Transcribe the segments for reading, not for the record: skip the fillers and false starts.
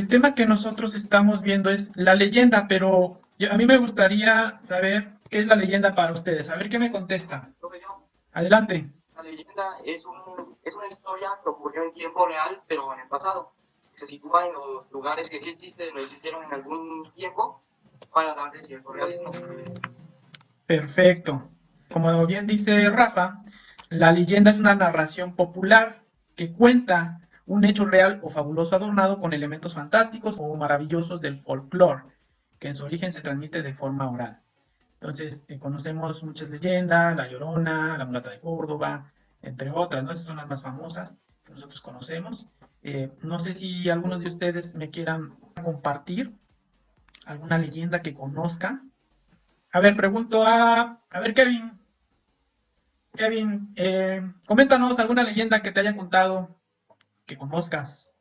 El tema que nosotros estamos viendo es la leyenda, pero a mí me gustaría saber qué es la leyenda para ustedes. A ver qué me contesta. Profe, yo, Adelante. la leyenda es una historia que ocurrió en tiempo real, pero en el pasado. Se sitúa en los lugares que sí existen o existieron en algún tiempo para darle cierto realismo. Perfecto. Como bien dice Rafa, la leyenda es una narración popular que cuenta un hecho real o fabuloso adornado con elementos fantásticos o maravillosos del folclore, que en su origen se transmite de forma oral. Entonces, conocemos muchas leyendas, La Llorona, La Mulata de Córdoba, entre otras, ¿no? Esas son las más famosas que nosotros conocemos. No sé si algunos de ustedes me quieran compartir alguna leyenda que conozcan. A ver, pregunto a ver, Kevin. Kevin, coméntanos alguna leyenda que te haya contado, que conozcas.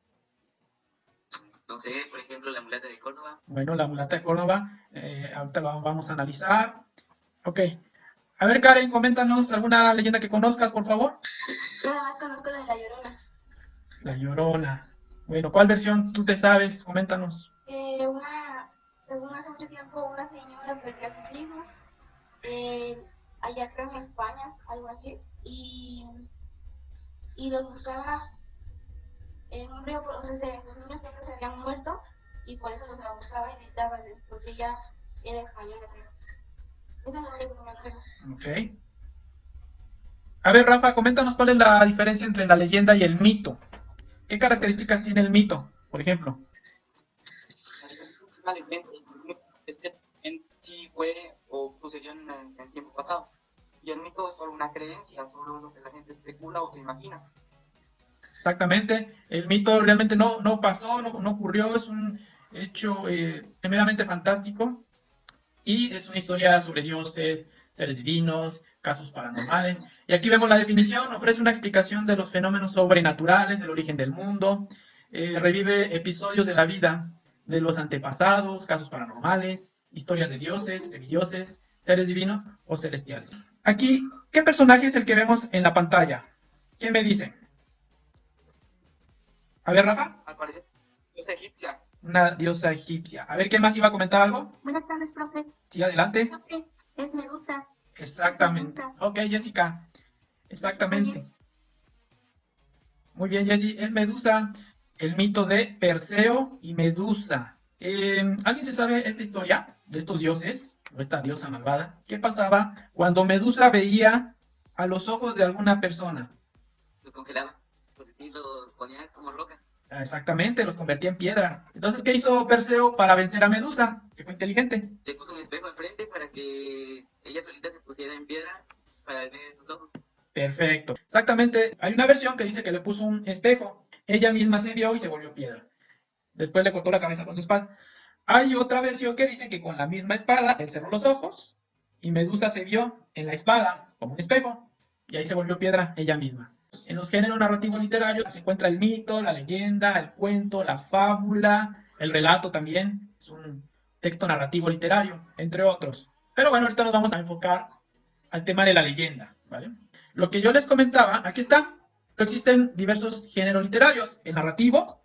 No sé, por ejemplo, la mulata de Córdoba. Bueno, La Mulata de Córdoba, ahorita lo vamos a analizar. Ok. A ver, Karen, coméntanos alguna leyenda que conozcas, por favor. Nada más conozco la de La Llorona. La Llorona. Bueno, ¿cuál versión tú te sabes? Coméntanos. Según hace mucho tiempo, una señora perdió a sus hijos, eh, allá creo en España, algo así, y los buscaba en un río, o sea, los niños creo que se habían muerto, y por eso los buscaba y gritaba, porque ella era española, creo. Eso es lo único que me acuerdo. Ok. A ver, Rafa, coméntanos cuál es la diferencia entre la leyenda y el mito. ¿Qué características tiene el mito, por ejemplo? La leyenda es que en sí fue o sucedió en el tiempo pasado. Y el mito es solo una creencia, solo lo que la gente especula o se imagina. Exactamente, el mito realmente no pasó, no ocurrió, es un hecho meramente fantástico y es una historia sobre dioses, seres divinos, casos paranormales. Y aquí vemos la definición, ofrece una explicación de los fenómenos sobrenaturales, del origen del mundo, revive episodios de la vida de los antepasados, casos paranormales, historias de dioses, semidioses, seres divinos o celestiales. Aquí, ¿qué personaje es el que vemos en la pantalla? ¿Quién me dice? A ver, Rafa. Al parecer, es egipcia. Una diosa egipcia. A ver, ¿qué más iba a comentar algo? Buenas tardes, profe. Sí, adelante. Profe, es Medusa. Exactamente. Medusa. Ok, Jessica. Oye, Exactamente. Muy bien, Jessie. Es Medusa, el mito de Perseo y Medusa. ¿Alguien se sabe esta historia de estos dioses, o esta diosa malvada? ¿Qué pasaba cuando Medusa veía a los ojos de alguna persona? Los congelaba, por decir, los ponía como rocas. Ah, exactamente, los convertía en piedra. Entonces, ¿qué hizo Perseo para vencer a Medusa? Que fue inteligente. Le puso un espejo enfrente para que ella solita se pusiera en piedra para ver sus ojos. Perfecto. Exactamente. Hay una versión que dice que le puso un espejo. Ella misma se vio y se volvió piedra. Después le cortó la cabeza con su espada. Hay otra versión que dice que con la misma espada él cerró los ojos y Medusa se vio en la espada como un espejo y ahí se volvió piedra ella misma. En los géneros narrativos literarios se encuentra el mito, la leyenda, el cuento, la fábula, el relato también. Es un texto narrativo literario, entre otros. Pero bueno, ahorita nos vamos a enfocar al tema de la leyenda, ¿vale? Lo que yo les comentaba, aquí está. Existen diversos géneros literarios, el narrativo,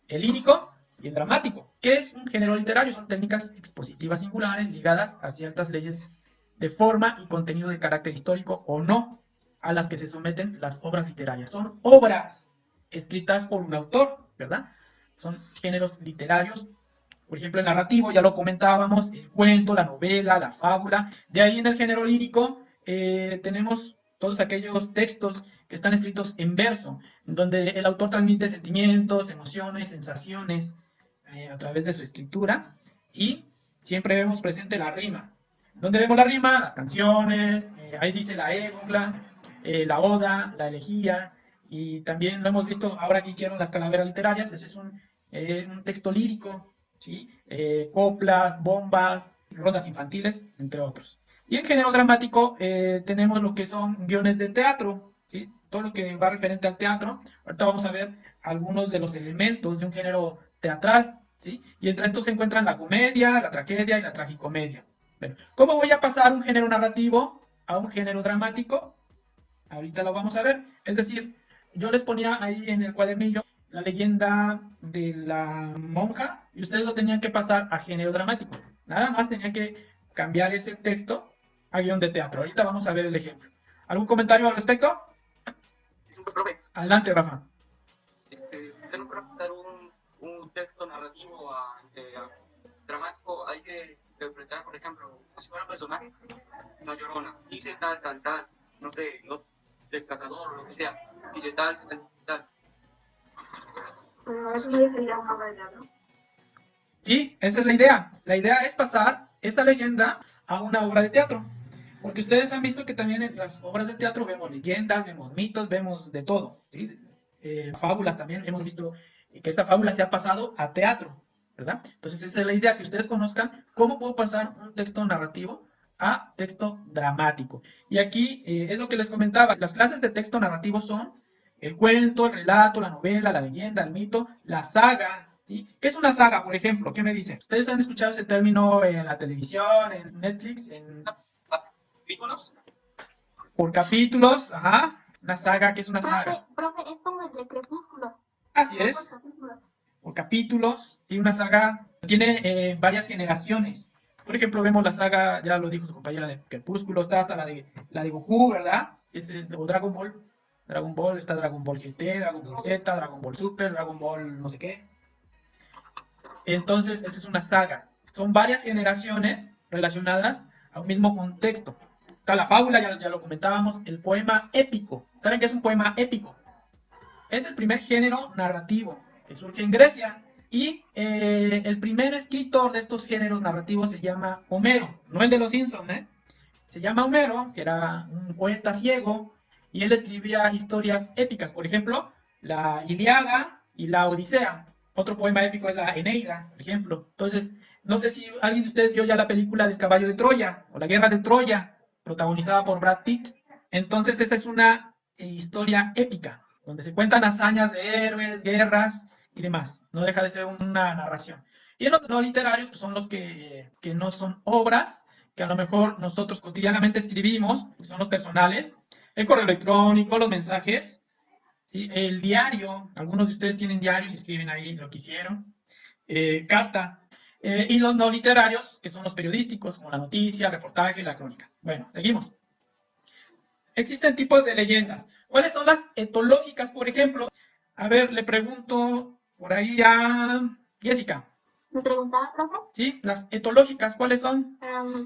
el lírico y el dramático. ¿Qué es un género literario? Son técnicas expositivas singulares ligadas a ciertas leyes de forma y contenido de carácter histórico o no, a las que se someten las obras literarias. Son obras escritas por un autor, ¿verdad? Son géneros literarios. Por ejemplo, el narrativo, ya lo comentábamos, el cuento, la novela, la fábula. De ahí en el género lírico tenemos todos aquellos textos que están escritos en verso, donde el autor transmite sentimientos, emociones, sensaciones a través de su escritura y siempre vemos presente la rima. ¿Dónde vemos la rima? Las canciones, ahí dice la égloga, la oda, la elegía y también lo hemos visto ahora que hicieron las calaveras literarias, ese es un texto lírico, ¿sí? Coplas, bombas, rondas infantiles, entre otros. Y en género dramático tenemos lo que son guiones de teatro, ¿sí? Todo lo que va referente al teatro. Ahorita vamos a ver algunos de los elementos de un género teatral, ¿sí? Y entre estos se encuentran la comedia, la tragedia y la tragicomedia. Bueno, ¿cómo voy a pasar un género narrativo a un género dramático? Ahorita lo vamos a ver. Es decir, yo les ponía ahí en el cuadernillo la leyenda de la monja y ustedes lo tenían que pasar a género dramático. Nada más tenían que cambiar ese texto a guión de teatro. Ahorita vamos a ver el ejemplo. ¿Algún comentario al respecto? Es un profe. Adelante, Rafa. Tengo que presentar un texto narrativo dramático. Hay que interpretar, por ejemplo, como si fuera un personaje, una llorona. Dice tal, tal, tal. No sé, del cazador o lo que sea. Dice tal, tal, tal. Pero eso no sería una obra de teatro. Sí, esa es la idea. La idea es pasar esa leyenda a una obra de teatro. Porque ustedes han visto que también en las obras de teatro vemos leyendas, vemos mitos, vemos de todo. ¿Sí? Fábulas también, hemos visto que esa fábula se ha pasado a teatro, ¿verdad? Entonces esa es la idea, que ustedes conozcan cómo puedo pasar un texto narrativo a texto dramático. Y aquí es lo que les comentaba, las clases de texto narrativo son el cuento, el relato, la novela, la leyenda, el mito, la saga. ¿Sí? ¿Qué es una saga, por ejemplo? ¿Qué me dicen? ¿Ustedes han escuchado ese término en la televisión, en Netflix, ¿Capítulos? por capítulos? Ajá. Una saga, ¿qué es una Profe, saga? profe, es como el de Crepúsculos. Así Va por es. capítulos. Por capítulos. ¿Sí? Una saga tiene varias generaciones. Por ejemplo, vemos la saga, ya lo dijo su compañera de Crepúsculo, está hasta la de Goku, ¿verdad? O Dragon Ball. Dragon Ball, está Dragon Ball GT, Dragon Ball Z, Dragon Ball Super, Dragon Ball no sé qué. Entonces, esa es una saga. Son varias generaciones relacionadas a un mismo contexto. Está la fábula, ya lo comentábamos, el poema épico. ¿Saben qué es un poema épico? Es el primer género narrativo que surge en Grecia. Y el primer escritor de estos géneros narrativos se llama Homero, no el de los Simpsons, ¿eh? Se llama Homero, que era un poeta ciego, y él escribía historias épicas. Por ejemplo, la Iliada y la Odisea. Otro poema épico es la Eneida, por ejemplo. Entonces, no sé si alguien de ustedes vio ya la película del caballo de Troya o la guerra de Troya, protagonizada por Brad Pitt. Entonces, esa es una historia épica, donde se cuentan hazañas de héroes, guerras y demás. No deja de ser una narración. Y en los no literarios, pues son los que no son obras, que a lo mejor nosotros cotidianamente escribimos, que son los personales, el correo electrónico, los mensajes, ¿sí? El diario, algunos de ustedes tienen diarios y escriben ahí lo que hicieron, carta, y los no literarios, que son los periodísticos, como la noticia, el reportaje, la crónica. Bueno, seguimos. Existen tipos de leyendas. ¿Cuáles son las etológicas, por ejemplo? A ver, le pregunto por ahí a Jessica. Me preguntaba, profe, ¿Sí? Las etológicas, ¿cuáles son?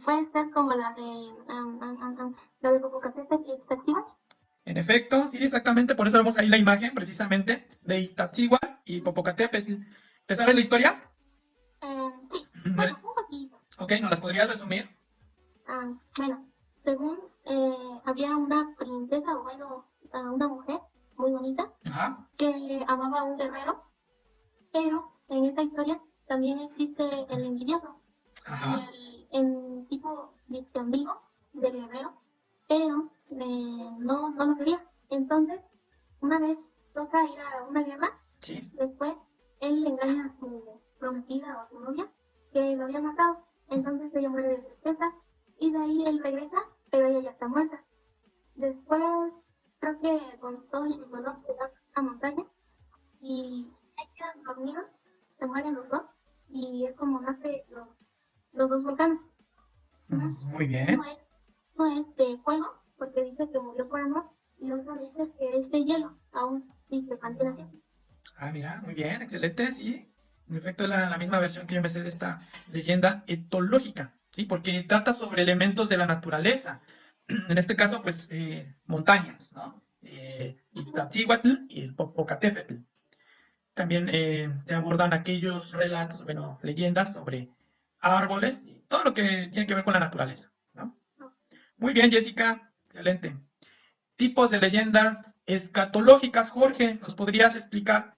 puede ser como la de Popocatépetl y Iztaccíhuatl. En efecto, sí, exactamente, por eso vemos ahí la imagen, precisamente, de Iztaccíhuatl y Popocatépetl. ¿Te sabes la historia? Sí, bueno, un poquito. Ok, ¿nos las podrías resumir? Bueno, según había una princesa, o bueno, una mujer muy bonita, Ajá, que amaba a un guerrero, pero en esta historia también existe el envidioso y ajá, el tipo de amigo del guerrero, pero no lo quería. Entonces, una vez toca ir a una guerra, sí. después él le engaña a su prometida o a su novia que lo había matado. Entonces ella muere de tristeza y de ahí él regresa, pero ella ya está muerta. Después, creo que con todo su dolor se va a la montaña y ahí quedan dormidos, se mueren los dos y es como nace los dos volcanes. Muy bien. No es de fuego, porque dice que murió por amor, y otro dice que es de hielo, aún sí se mantiene así. Ah, mira, muy bien, excelente, sí. En efecto, es la misma versión que yo me sé de esta leyenda etológica, ¿sí? Porque trata sobre elementos de la naturaleza. En este caso, pues, montañas, ¿no? Iztaccíhuatl y el Popocatépetl. También se abordan aquellos relatos, bueno, leyendas sobre árboles y todo lo que tiene que ver con la naturaleza, ¿no? Muy bien, Jessica, excelente. Tipos de leyendas escatológicas, Jorge, ¿nos podrías explicar?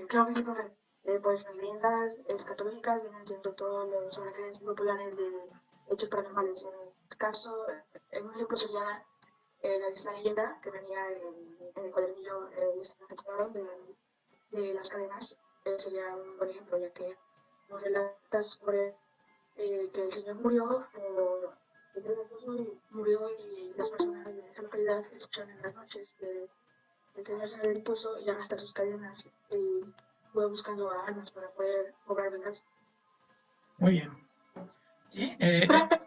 Claro que sí, profe. Pues las leyendas escatológicas vienen siendo todos los orígenes populares de hechos paranormales. En este caso, un ejemplo sería la leyenda que venía en el cuadernillo de las cadenas. Sería un buen ejemplo, ya que nos relata sobre que el señor murió, o el esposo murió y las personas de esa localidad escuchan en las noches que el detenerse en el pozo y arrastrar sus cadenas y fue buscando armas para poder cobrar venganza. Muy bien. ¿Sí? Profe,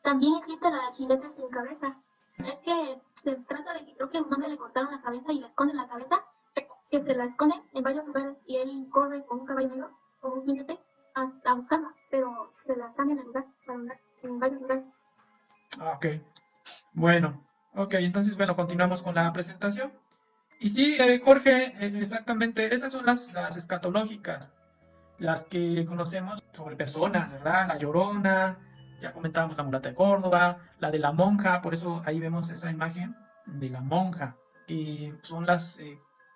también existe la de jinete sin cabeza. Es que se trata de que creo que a un hombre le cortaron la cabeza y le esconden la cabeza, que se la esconden en varios lugares y él corre con un caballo negro, con un jinete, a buscarla, pero se la cambian de lugar para andar en varios lugares. Ok. Bueno. Ok, entonces, bueno, continuamos con la presentación. Y sí, Jorge, exactamente, esas son las escatológicas, las que conocemos sobre personas, ¿verdad? La Llorona, ya comentábamos la mulata de Córdoba, la de la monja, por eso ahí vemos esa imagen de la monja, que son las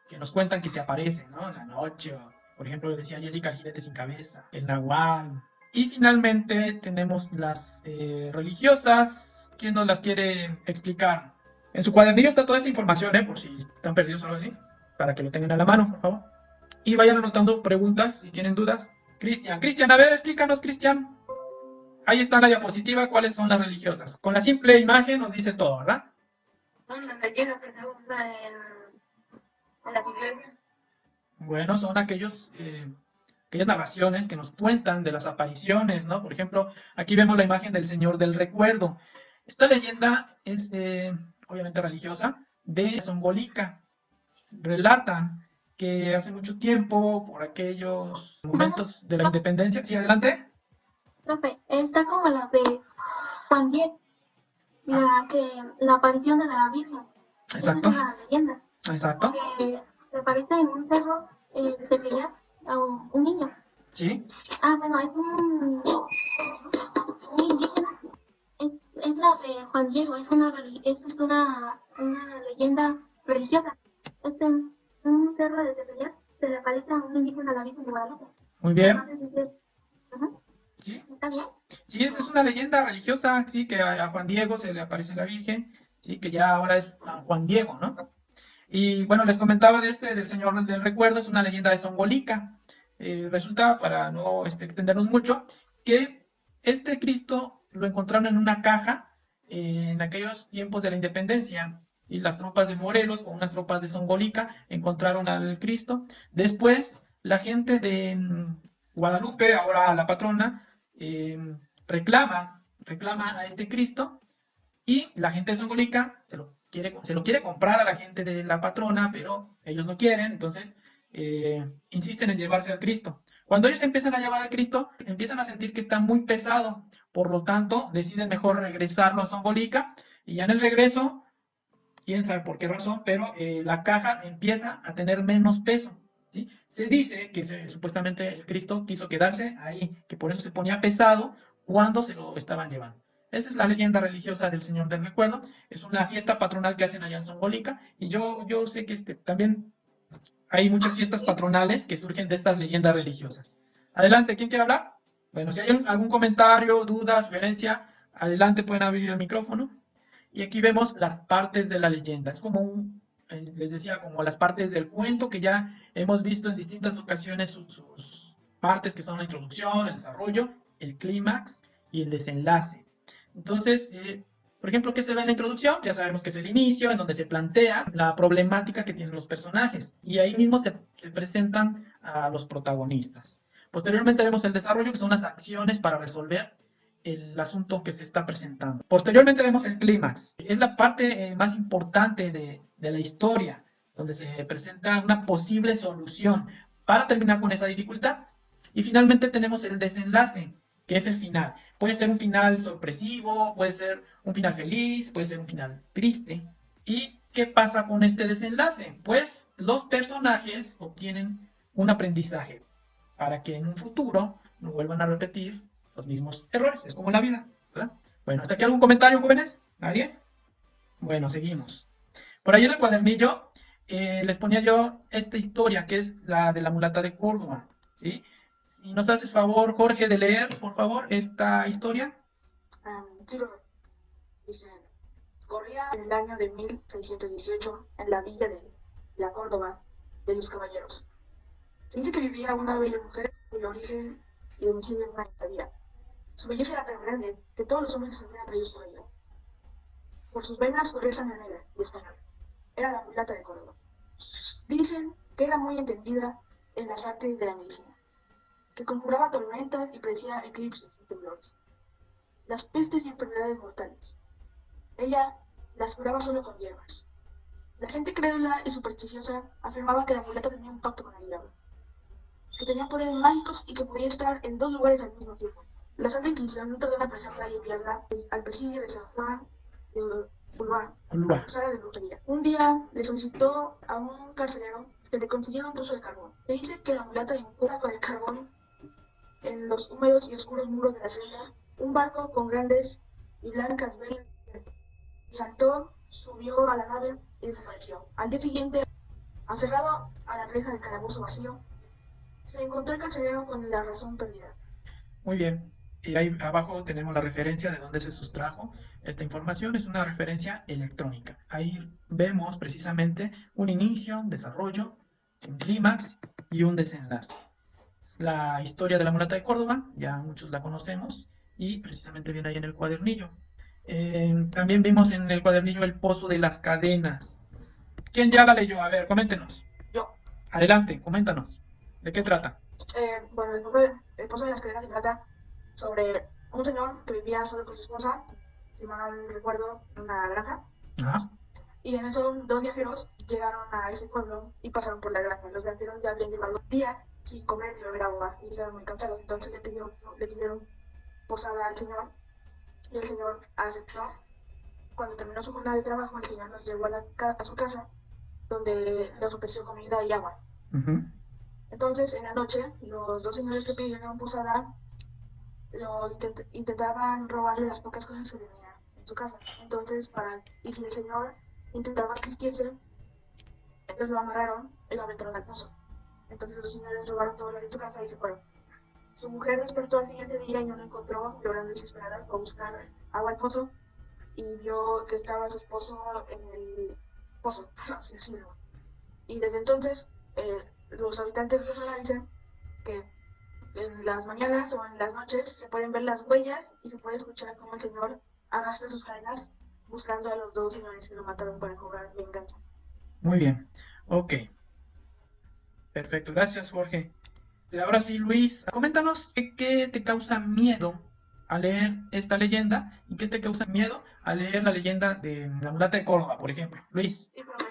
que nos cuentan que se aparecen, ¿no? En la noche, o, por ejemplo, decía Jessica el jinete sin cabeza, el nahual. Y finalmente tenemos las religiosas. ¿Quién nos las quiere explicar? En su cuadernillo está toda esta información, por si están perdidos o algo así, para que lo tengan a la mano, por favor. Y vayan anotando preguntas si tienen dudas. Cristian, a ver, explícanos, Cristian. Ahí está la diapositiva, cuáles son las religiosas. Con la simple imagen nos dice todo, ¿verdad? Son las leyendas que se usan en las iglesias. Bueno, son aquellas narraciones que nos cuentan de las apariciones, ¿no? Por ejemplo, aquí vemos la imagen del Señor del Recuerdo. Esta leyenda es obviamente religiosa, de Zongolica. Relatan que hace mucho tiempo, por aquellos momentos de la independencia, ¿sí, adelante? Profe, está como la de Juan Diego, la aparición de la Virgen. Esa es Exacto, una leyenda, exacto, que se aparece en un cerro de Tepeyac a un niño. sí, Bueno, es un indígena. Es la de Juan Diego, es una leyenda religiosa. Es en un cerro de Tepeyac, se le aparece a un indígena a la Virgen de Guadalupe. muy bien, No sé si usted... Ujú, sí, ¿está bien? sí, esa es una leyenda religiosa, sí, que a Juan Diego se le aparece la Virgen, sí, que ya ahora es San Juan Diego, ¿no? Y bueno, les comentaba de del Señor del Recuerdo, es una leyenda de Zongolica. Resulta, para no extendernos mucho, que este Cristo lo encontraron en una caja en aquellos tiempos de la independencia. ¿Sí? Las tropas de Morelos con unas tropas de Zongolica encontraron al Cristo. Después, la gente de Guadalupe, ahora la patrona, reclama a este Cristo y la gente de Zongolica se lo quiere comprar a la gente de la patrona, pero ellos no quieren, entonces insisten en llevarse al Cristo. Cuando ellos empiezan a llevar al Cristo, empiezan a sentir que está muy pesado, por lo tanto deciden mejor regresarlo a Zongolica y ya en el regreso, quién sabe por qué razón, pero la caja empieza a tener menos peso. ¿Sí? Se dice que supuestamente el Cristo quiso quedarse ahí, que por eso se ponía pesado cuando se lo estaban llevando. Esa es la leyenda religiosa del Señor del Recuerdo. Es una fiesta patronal que hacen allá en Zongolica. Y yo sé que también hay muchas fiestas patronales que surgen de estas leyendas religiosas. Adelante, ¿quién quiere hablar? Bueno, si hay algún comentario, duda, sugerencia, adelante, pueden abrir el micrófono. Y aquí vemos las partes de la leyenda. Es como les decía, como las partes del cuento que ya hemos visto en distintas ocasiones sus partes que son la introducción, el desarrollo, el clímax y el desenlace. Entonces, por ejemplo, ¿qué se ve en la introducción? Ya sabemos que es el inicio, en donde se plantea la problemática que tienen los personajes. Y ahí mismo se presentan a los protagonistas. Posteriormente vemos el desarrollo, que son las acciones para resolver el asunto que se está presentando. Posteriormente vemos el clímax. Es la parte más importante de la historia, donde se presenta una posible solución para terminar con esa dificultad. Y finalmente tenemos el desenlace, que es el final. Puede ser un final sorpresivo, puede ser un final feliz, puede ser un final triste. ¿Y qué pasa con este desenlace? Pues los personajes obtienen un aprendizaje para que en un futuro no vuelvan a repetir los mismos errores. Es como la vida, ¿verdad? Bueno, ¿hasta aquí algún comentario, jóvenes? ¿Nadie? Bueno, seguimos. Por ahí en el cuadernillo les ponía yo esta historia, que es la de la mulata de Córdoba, ¿sí? Si nos haces favor, Jorge, de leer, por favor, esta historia. Sí, dice, corría en el año de 1618 en la villa de la Córdoba de los Caballeros. Se dice que vivía una bella mujer cuyo origen y domicilio no sabía. Su belleza era tan grande que todos los hombres se sentían atraídos por ella. Por sus venas corría sangre negra y española. Era la mulata de Córdoba. Dicen que era muy entendida en las artes de la medicina, que conjuraba tormentas y predecía eclipses y temblores, las pestes y enfermedades mortales. Ella las curaba solo con hierbas. La gente crédula y supersticiosa afirmaba que la mulata tenía un pacto con el diablo, que tenía poderes mágicos y que podía estar en 2 lugares al mismo tiempo. La Santa Inquisición no tardó en apresarla y enviarla al presidio de San Juan de Ulúa, Ulúa. acusada de brujería. Un día le solicitó a un carcelero que le consiguiera un trozo de carbón. Le dice que la mulata encuentra con el carbón en los húmedos y oscuros muros de la celda un barco con grandes y blancas velas. Saltó, subió a la nave y desapareció. Al día siguiente, aferrado a la reja del calabozo vacío, se encontró el carcelero con la razón perdida. Muy bien. Y ahí abajo tenemos la referencia de dónde se sustrajo esta información. Es una referencia electrónica. Ahí vemos precisamente un inicio, un desarrollo, un clímax y un desenlace. Es la historia de la mulata de Córdoba, ya muchos la conocemos, y precisamente viene ahí en el cuadernillo. También vimos en el cuadernillo el pozo de las cadenas. ¿Quién ya la leyó? A ver, coméntenos. Yo. Adelante, coméntanos. ¿De qué trata? Bueno, el pozo de las cadenas se trata sobre un señor que vivía solo con su esposa, si mal recuerdo, en una granja. Ajá. Y en eso 2 viajeros llegaron a ese pueblo y pasaron por la granja. Los viajeros ya habían llevado días sin comer ni beber agua y estaban muy cansados. Entonces le pidieron posada al señor y el señor aceptó. Cuando terminó su jornada de trabajo, el señor los llevó a su casa, donde les ofreció comida y agua. Uh-huh. Entonces, en la noche, los 2 señores que pidieron posada intentaban robarle las pocas cosas que tenía en su casa. Entonces, y si el señor intentaba resistirse, ellos lo amarraron y lo aventaron al pozo. Entonces los señores robaron todo lo de su casa y se fueron. Su mujer despertó al siguiente día y no lo encontró, llorando desesperada, fue a buscar agua al pozo y vio que estaba su esposo en el pozo, así decirlo. Y desde entonces, los habitantes de esa zona dicen que en las mañanas o en las noches se pueden ver las huellas y se puede escuchar cómo el señor arrastra sus cadenas buscando a los 2 señores que lo mataron para cobrar venganza. Muy bien. Ok. Perfecto. Gracias, Jorge. Ahora sí, Luis, coméntanos qué te causa miedo al leer esta leyenda y qué te causa miedo al leer la leyenda de la mulata de Córdoba, por ejemplo. Luis, Sí, profe.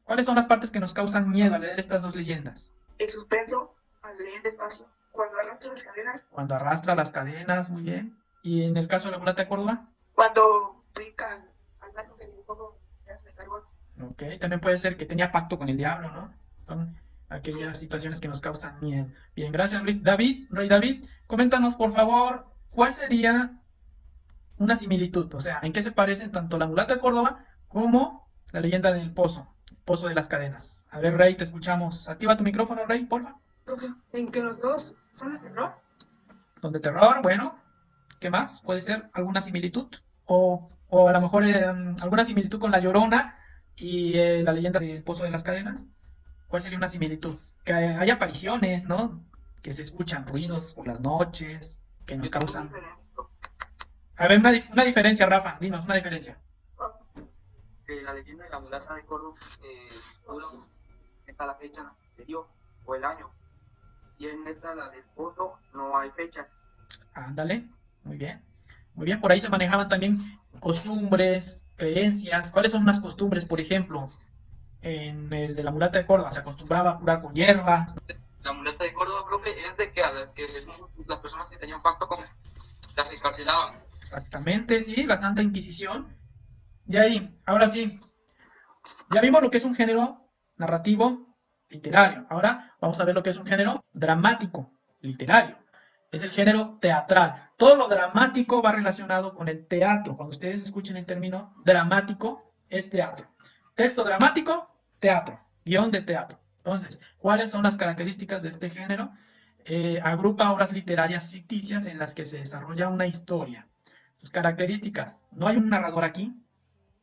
¿cuáles son las partes que nos causan miedo al leer estas 2 leyendas? El suspenso al leer despacio, cuando arrastra las cadenas, Cuando arrastra las cadenas, muy bien. ¿Y en el caso de la mulata de Córdoba? cuando brincan al barco que un poco de carbón. Ok, también puede ser que tenía pacto con el diablo, ¿no? Son aquellas situaciones que nos causan miedo. Bien, gracias Luis. David, Rey David, coméntanos por favor, ¿cuál sería una similitud? O sea, ¿en qué se parecen tanto la mulata de Córdoba como la leyenda del pozo de las cadenas? A ver, Rey, te escuchamos. Activa tu micrófono, Rey, porfa. En que los 2 son de terror. Son de terror, bueno. ¿Qué más? ¿Puede ser alguna similitud? O a lo mejor alguna similitud con La Llorona y la leyenda del Pozo de las Cadenas. ¿Cuál sería una similitud? Que hay apariciones, ¿no? Que se escuchan ruidos por las noches, que nos causan... A ver, una diferencia, Rafa, dinos, una diferencia. La leyenda de la mulata de Córdoba uno está la fecha de Dios o el año, y en esta, la del pozo, no hay fecha. Ándale, muy bien. Muy bien, por ahí se manejaban también costumbres, creencias. ¿Cuáles son unas costumbres, por ejemplo? En el de la mulata de Córdoba se acostumbraba a curar con hierbas. La mulata de Córdoba, profe, es de que a las que según las personas que tenían pacto con las encarcelaban. Exactamente, sí, la Santa Inquisición. Y ahí, ahora sí, ya vimos lo que es un género narrativo literario. Ahora vamos a ver lo que es un género dramático literario. Es el género teatral. Todo lo dramático va relacionado con el teatro. Cuando ustedes escuchen el término dramático, es teatro. Texto dramático, teatro. Guión de teatro. Entonces, ¿cuáles son las características de este género? Agrupa obras literarias ficticias en las que se desarrolla una historia. Sus características: no hay un narrador aquí,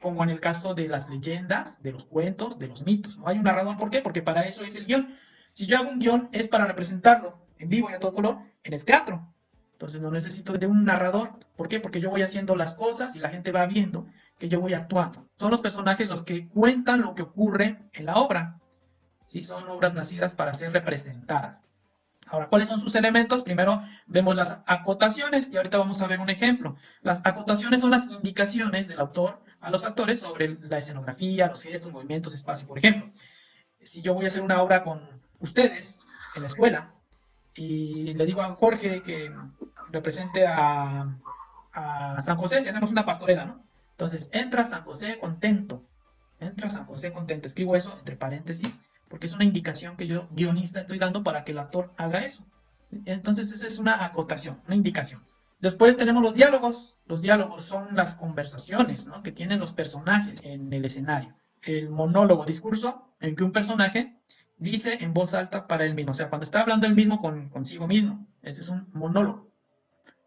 como en el caso de las leyendas, de los cuentos, de los mitos. No hay un narrador. ¿Por qué? Porque para eso es el guión. Si yo hago un guión es para representarlo en vivo y a todo color en el teatro. Entonces no necesito de un narrador. ¿Por qué? Porque yo voy haciendo las cosas y la gente va viendo que yo voy actuando. Son los personajes los que cuentan lo que ocurre en la obra. ¿sí? Son obras nacidas para ser representadas. Ahora, ¿cuáles son sus elementos? Primero vemos las acotaciones y ahorita vamos a ver un ejemplo. Las acotaciones son las indicaciones del autor a los actores sobre la escenografía, los gestos, movimientos, espacio. Por ejemplo, si yo voy a hacer una obra con ustedes en la escuela y le digo a Jorge que represente a San José, si hacemos una pastorela, ¿no? Entonces, entra San José contento. Entra San José contento. Escribo eso entre paréntesis porque es una indicación que yo, guionista, estoy dando para que el actor haga eso. Entonces, esa es una acotación, una indicación. Después tenemos los diálogos. Los diálogos son las conversaciones, ¿no?, que tienen los personajes en el escenario. El monólogo, discurso, en que un personaje dice en voz alta para él mismo. O sea, cuando está hablando él mismo consigo mismo. Ese es un monólogo.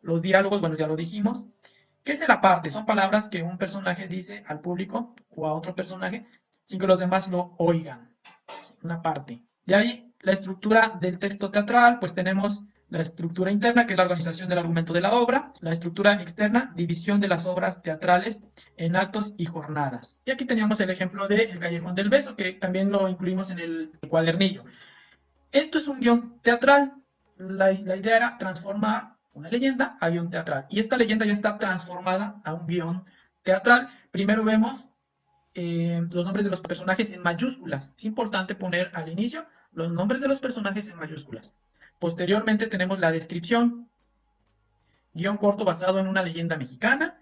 Los diálogos, bueno, ya lo dijimos. ¿Qué es el aparte? Son palabras que un personaje dice al público o a otro personaje sin que los demás lo oigan. Una parte. De ahí, la estructura del texto teatral, pues tenemos la estructura interna, que es la organización del argumento de la obra, la estructura externa, división de las obras teatrales en actos y jornadas. Y aquí teníamos el ejemplo de El Callejón del Beso, que también lo incluimos en el cuadernillo. Esto es un guión teatral. La idea era transformar una leyenda a guión teatral. Y esta leyenda ya está transformada a un guión teatral. Primero vemos los nombres de los personajes en mayúsculas. Es importante poner al inicio los nombres de los personajes en mayúsculas. Posteriormente tenemos la descripción. Guión corto basado en una leyenda mexicana.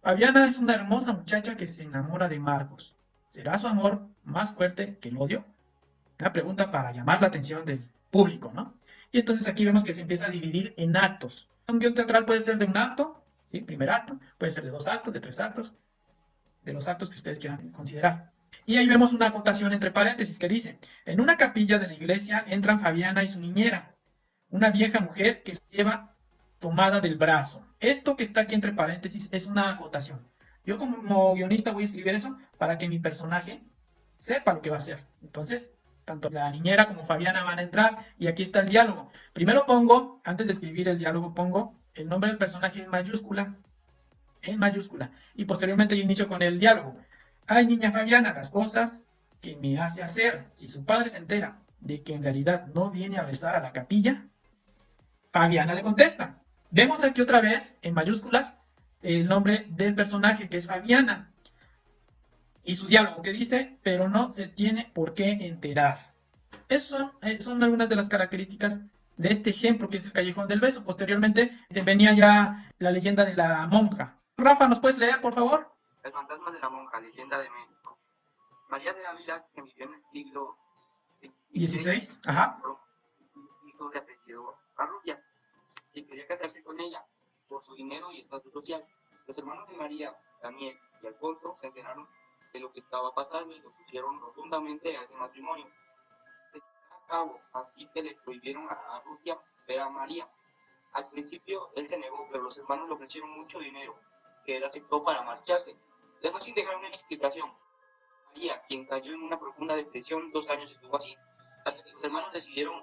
Fabiana es una hermosa muchacha que se enamora de Marcos. ¿Será su amor más fuerte que el odio? Una pregunta para llamar la atención del público, ¿no? Y entonces aquí vemos que se empieza a dividir en actos. Un guión teatral puede ser de un acto, ¿sí? Primer acto, puede ser de 2 actos, de 3 actos, de los actos que ustedes quieran considerar. Y ahí vemos una acotación entre paréntesis que dice: en una capilla de la iglesia entran Fabiana y su niñera, una vieja mujer que la lleva tomada del brazo. Esto que está aquí entre paréntesis es una acotación. Yo como guionista voy a escribir eso para que mi personaje sepa lo que va a hacer. Entonces, tanto la niñera como Fabiana van a entrar y aquí está el diálogo. Primero pongo, antes de escribir el diálogo, pongo el nombre del personaje en mayúscula, y posteriormente yo inicio con el diálogo. Ay, niña Fabiana, las cosas que me hace hacer. Si su padre se entera de que en realidad no viene a rezar a la capilla, Fabiana le contesta. Vemos aquí otra vez en mayúsculas el nombre del personaje, que es Fabiana, y su diálogo que dice: pero no se tiene por qué enterar. Esas son algunas de las características de este ejemplo que es el Callejón del Beso. Posteriormente venía ya la leyenda de la monja. Rafa, ¿nos puedes leer, por favor? El fantasma de la monja, leyenda de México. María de Ávila, que vivió en el siglo XVI. Ajá. hizo de apellido a Rusia y quería casarse con ella por su dinero y estatus social. Los hermanos de María, Daniel y Alfonso, se enteraron de lo que estaba pasando y lo pusieron rotundamente a ese matrimonio. Se llevó a cabo, así que le prohibieron a Rusia ver a María. Al principio él se negó, pero los hermanos le ofrecieron mucho dinero, que él aceptó para marcharse. Después, sin dejar una explicación, María, quien cayó en una profunda depresión, 2 años estuvo así, hasta que los hermanos decidieron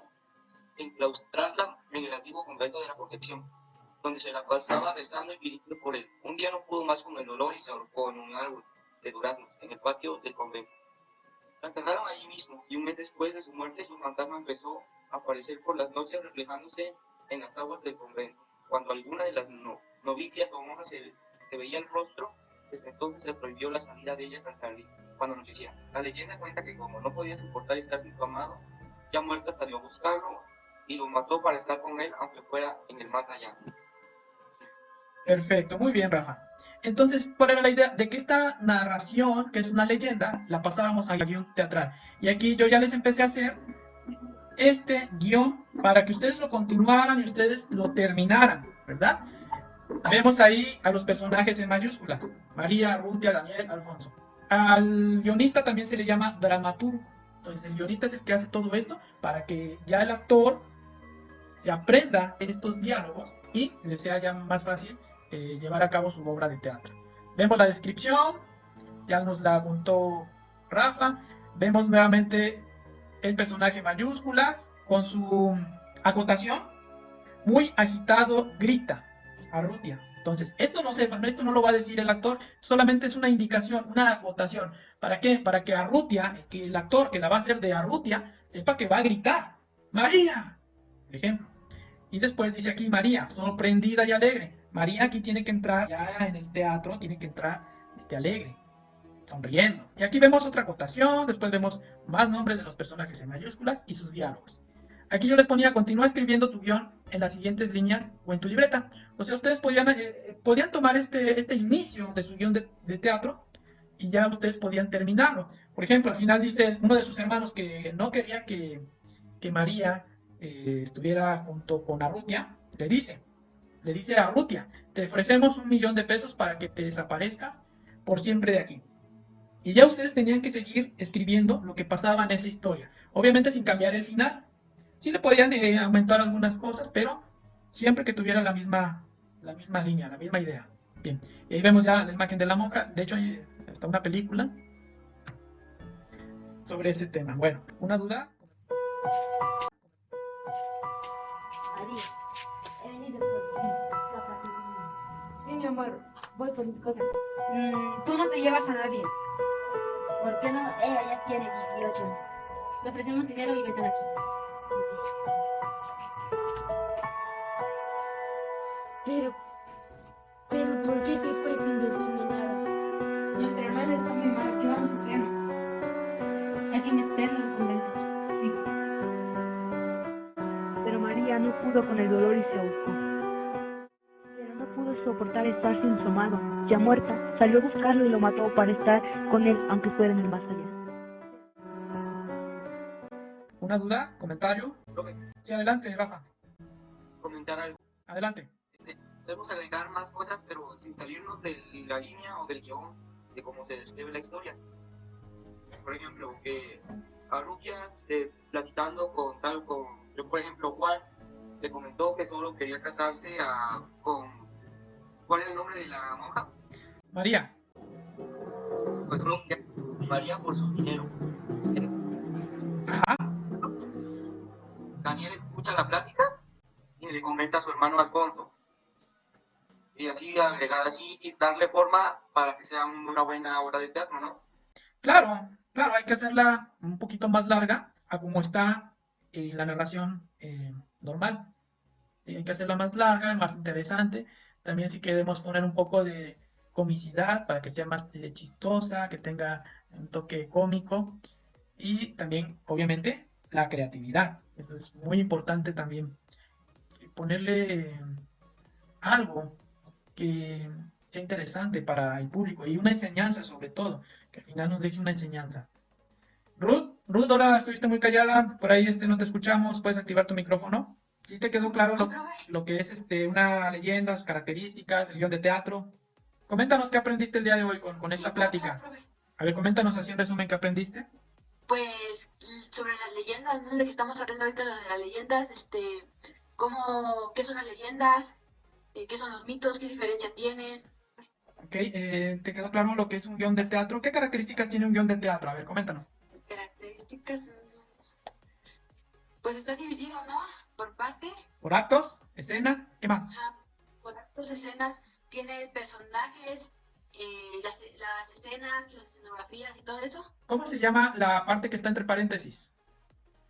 enclaustrarla en el antiguo convento de la Concepción, donde se la pasaba rezando y pidiendo por él. Un día no pudo más con el dolor y se ahorcó en un árbol de duraznos en el patio del convento. La enterraron allí mismo y un mes después de su muerte su fantasma empezó a aparecer por las noches reflejándose en las aguas del convento. Cuando alguna de las novicias o monjas se veía el rostro, desde entonces se prohibió la salida de ellas al jardín cuando anochecía. La leyenda cuenta que como no podía soportar estar sin su amado, ya muerta salió a buscarlo y lo mató para estar con él, aunque fuera en el más allá. Perfecto, muy bien, Rafa. Entonces, ¿cuál era la idea? De que esta narración, que es una leyenda, la pasábamos al guión teatral. Y aquí yo ya les empecé a hacer este guión para que ustedes lo continuaran y ustedes lo terminaran, ¿verdad? Vemos ahí a los personajes en mayúsculas: María, Rutia, Daniel, Alfonso. Al guionista también se le llama dramaturgo. Entonces el guionista es el que hace todo esto para que ya el actor se aprenda estos diálogos y le sea ya más fácil llevar a cabo su obra de teatro. Vemos la descripción, ya nos la apuntó Rafa. Vemos nuevamente el personaje mayúsculas con su acotación. Muy agitado grita a Rutia. Entonces, esto no lo va a decir el actor, solamente es una indicación, una acotación. ¿Para qué? Para que Arrutia, que el actor que la va a hacer de Arrutia, sepa que va a gritar, ¡María! Por ejemplo. Y después dice aquí María, sorprendida y alegre. María aquí tiene que entrar, ya en el teatro, tiene que entrar alegre, sonriendo. Y aquí vemos otra acotación, después vemos más nombres de los personajes en mayúsculas y sus diálogos. Aquí yo les ponía, continúa escribiendo tu guión en las siguientes líneas o en tu libreta. O sea, ustedes podían tomar este inicio de su guión de teatro y ya ustedes podían terminarlo. Por ejemplo, al final dice uno de sus hermanos que no quería que María estuviera junto con Arrutia, le dice a Arrutia, te ofrecemos 1.000.000 de pesos para que te desaparezcas por siempre de aquí. Y ya ustedes tenían que seguir escribiendo lo que pasaba en esa historia. Obviamente sin cambiar el final. Sí le podían aumentar algunas cosas, pero siempre que tuviera la misma línea, la misma idea. Bien, y ahí vemos ya la imagen de la monja. De hecho, hay hasta una película sobre ese tema. Bueno, ¿una duda? María, he venido por ti. Escápate de mí. Sí, mi amor, voy por mis cosas. Tú no te llevas a nadie. ¿Por qué no? Ella ya tiene 18. Le ofrecemos dinero y vete de aquí. Pero, ¿por qué se fue sin decirme nada? Nuestra hermana está muy mal, ¿qué vamos a hacer? Hay que meterla al convento. Sí. Pero María no pudo con el dolor y se ahorcó. Pero no pudo soportar estar sin su amado. Ya muerta, salió a buscarlo y lo mató para estar con él, aunque fuera en el más allá. ¿Una duda? ¿Comentario? Sí, adelante, Rafa. Comentar algo. Adelante. Debemos agregar más cosas, pero sin salirnos de la línea o del guión de cómo se describe la historia. Por ejemplo, que Arrutia platicando con yo, por ejemplo, Juan, le comentó que solo quería casarse con... ¿Cuál es el nombre de la monja? María. Pues solo quería María por su dinero. Ajá. Daniel escucha la plática y le comenta a su hermano Alfonso. Y así agregar así y darle forma para que sea una buena obra de teatro, ¿no? Claro, claro, hay que hacerla un poquito más larga a como está la narración normal. Hay que hacerla más larga, más interesante. También si queremos poner un poco de comicidad para que sea más chistosa, que tenga un toque cómico. Y también, obviamente, la creatividad. Eso es muy importante también. Ponerle algo que sea interesante para el público y una enseñanza sobre todo, que al final nos deje una enseñanza. Ruth, ahora estuviste muy callada, por ahí no te escuchamos, puedes activar tu micrófono. ¿Sí te quedó claro lo que es una leyenda, sus características, el guión de teatro? Coméntanos qué aprendiste el día de hoy con esta plática. A ver, coméntanos así en resumen qué aprendiste. Pues sobre las leyendas, ¿no? De que estamos hablando ahorita de las leyendas, qué son las leyendas, qué son los mitos, qué diferencia tienen. Ok, ¿te quedó claro lo que es un guión de teatro? ¿Qué características tiene un guión de teatro? A ver, coméntanos. Las características, pues está dividido, ¿no? Por partes, ¿Por actos? ¿Escenas? ¿Qué más? por actos, escenas, tiene personajes, las escenas, las escenografías y todo eso. ¿Cómo se llama la parte que está entre paréntesis?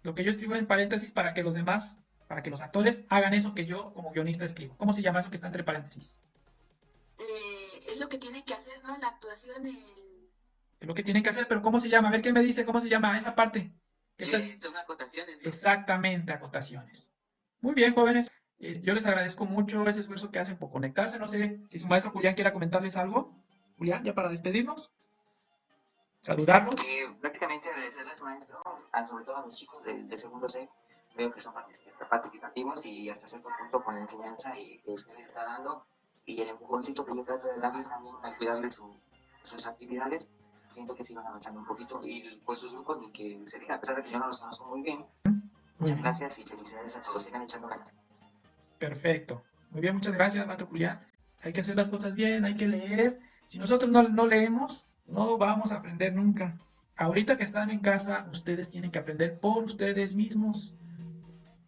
Lo que yo escribo en paréntesis para que los actores hagan eso que yo como guionista escribo. ¿Cómo se llama eso que está entre paréntesis? Es lo que tienen que hacer, ¿no? La actuación, Es lo que tienen que hacer, pero ¿cómo se llama? A ver qué me dice, ¿cómo se llama esa parte? Son acotaciones, ¿no? Exactamente, acotaciones. Muy bien, jóvenes. Yo les agradezco mucho ese esfuerzo que hacen por conectarse. No sé si su maestro Julián quiera comentarles algo. Julián, ya para despedirnos. Saludarlos. Prácticamente agradecerles, maestro, sobre todo a los chicos del segundo C. Veo que son participativos y hasta cierto punto con la enseñanza que usted les está dando y el empujoncito que yo trato de darles también a cuidarles sus actividades. Siento que sigan avanzando un poquito y pues sus grupos ni que se diga, a pesar de que yo no los conozco muy bien. Muchas gracias y felicidades a todos. Sigan echando ganas. Perfecto. Muy bien, muchas gracias, maestro Julián. Hay que hacer las cosas bien, hay que leer. Si nosotros no leemos, no vamos a aprender nunca. Ahorita que están en casa, ustedes tienen que aprender por ustedes mismos.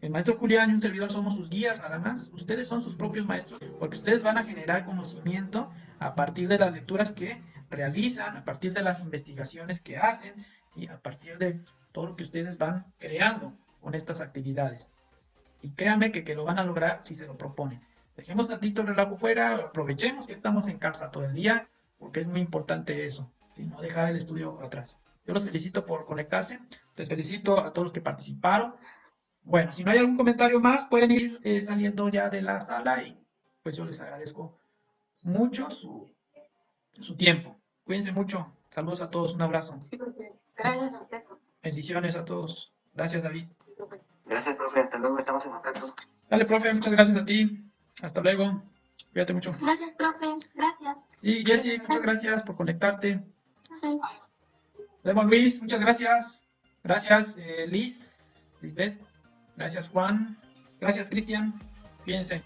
El maestro Julián y un servidor somos sus guías nada más. Ustedes son sus propios maestros, porque ustedes van a generar conocimiento a partir de las lecturas que realizan, a partir de las investigaciones que hacen y a partir de todo lo que ustedes van creando con estas actividades. Y créanme que lo van a lograr si se lo proponen. Dejemos tantito el relajo fuera, aprovechemos que estamos en casa todo el día, porque es muy importante eso, ¿sí? No dejar el estudio atrás. Yo los felicito por conectarse, les felicito a todos los que participaron. Bueno, si no hay algún comentario más, pueden ir saliendo ya de la sala y pues yo les agradezco mucho su tiempo. Cuídense mucho. Saludos a todos, un abrazo. Sí, profe. Gracias a usted. Bendiciones a todos. Gracias, David. Gracias, profe. Hasta luego. Estamos en contacto. Dale, profe, muchas gracias a ti. Hasta luego. Cuídate mucho. Gracias, profe. Gracias. Sí, Jessy, muchas gracias por conectarte. Ajá. Luego Luis, muchas gracias. Gracias, Lisbeth. Gracias, Juan. Gracias, Cristian. Fíjense.